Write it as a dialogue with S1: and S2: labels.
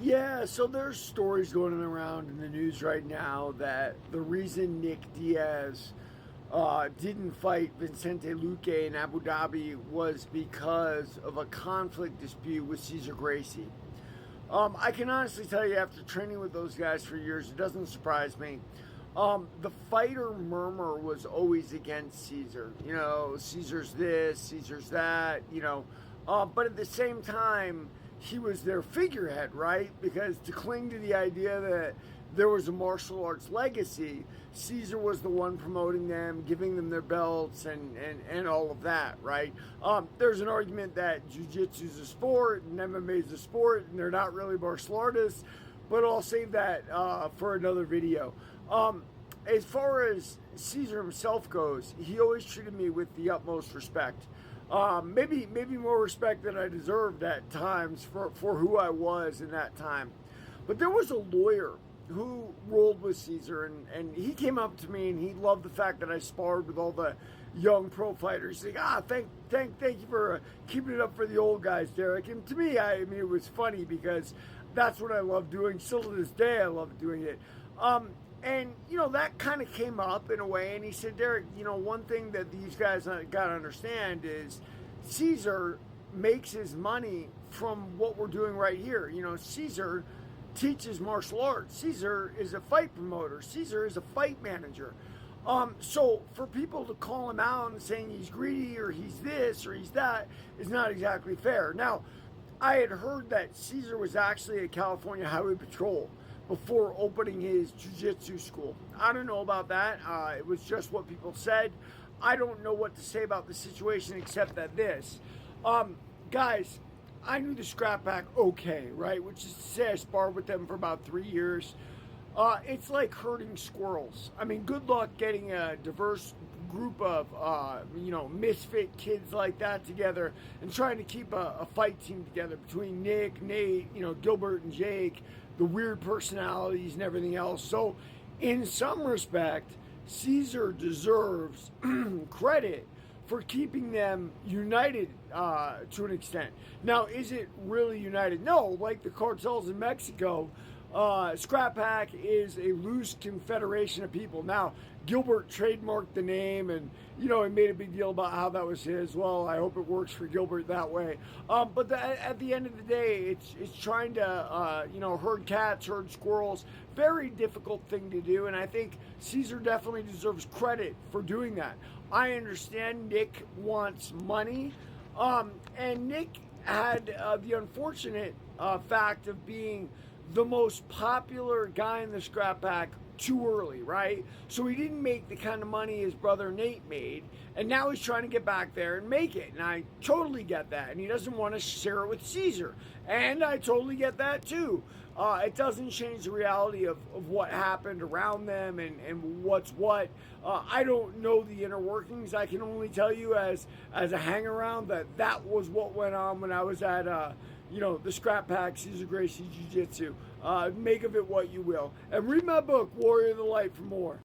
S1: Yeah, so there's stories going around in the news right now that the reason Nick Diaz didn't fight Vicente Luque in Abu Dhabi was because of a conflict dispute with Cesar Gracie. I can honestly tell you, after training with those guys for years, it doesn't surprise me. The fighter murmur was always against Caesar. You know, Caesar's this, Caesar's that, but at the same time, he was their figurehead, right? Because to cling to the idea that there was a martial arts legacy, Caesar was the one promoting them, giving them their belts, and all of that, right? There's an argument that jiu-jitsu is a sport and MMA is a sport, and they're not really martial artists, but I'll save that for another video. As far as Caesar himself goes, he always treated me with the utmost respect. Maybe more respect than I deserved at times for who I was in that time. But there was a lawyer who rolled with Caesar, and he came up to me and he loved the fact that I sparred with all the young pro fighters. He's like, thank you for keeping it up for the old guys, Derek. And to me, I mean, it was funny because that's what I love doing. Still to this day, I love doing it. And, that kind of came up in a way. And he said, Derek, one thing that these guys got to understand is Caesar makes his money from what we're doing right here. Caesar teaches martial arts. Caesar is a fight promoter. Caesar is a fight manager. So for people to call him out and saying he's greedy or he's this or he's that is not exactly fair. Now, I had heard that Caesar was actually at California Highway Patrol before opening his jiu-jitsu school. I don't know about that. It was just what people said. I don't know what to say about the situation except that this. Guys, I knew the Scrap Pack okay, right? Which is to say I sparred with them for about 3 years. It's like herding squirrels. I mean, good luck getting a diverse group of, misfit kids like that together and trying to keep a fight team together between Nick, Nate, Gilbert and Jake, the weird personalities and everything else. So, in some respect, Caesar deserves credit for keeping them united to an extent. Now, is it really united? No, like the cartels in Mexico, Scrap Pack is a loose confederation of people. Now, Gilbert trademarked the name and, he made a big deal about how that was his. Well, I hope it works for Gilbert that way. But at the end of the day, it's trying to, herd cats, herd squirrels. Very difficult thing to do. And I think Caesar definitely deserves credit for doing that. I understand Nick wants money. And Nick had the unfortunate fact of being the most popular guy in the Scrap Pack too early, right? So he didn't make the kind of money his brother Nate made, and now he's trying to get back there and make it. And I totally get that. And he doesn't want to share it with Caesar. And I totally get that too. It doesn't change the reality of what happened around them and what's what. I don't know the inner workings. I can only tell you as a hang around that was what went on when I was at the Scrap Pack, Cesar Gracie Jiu-Jitsu. Make of it what you will. And read my book, Warrior of the Light, for more.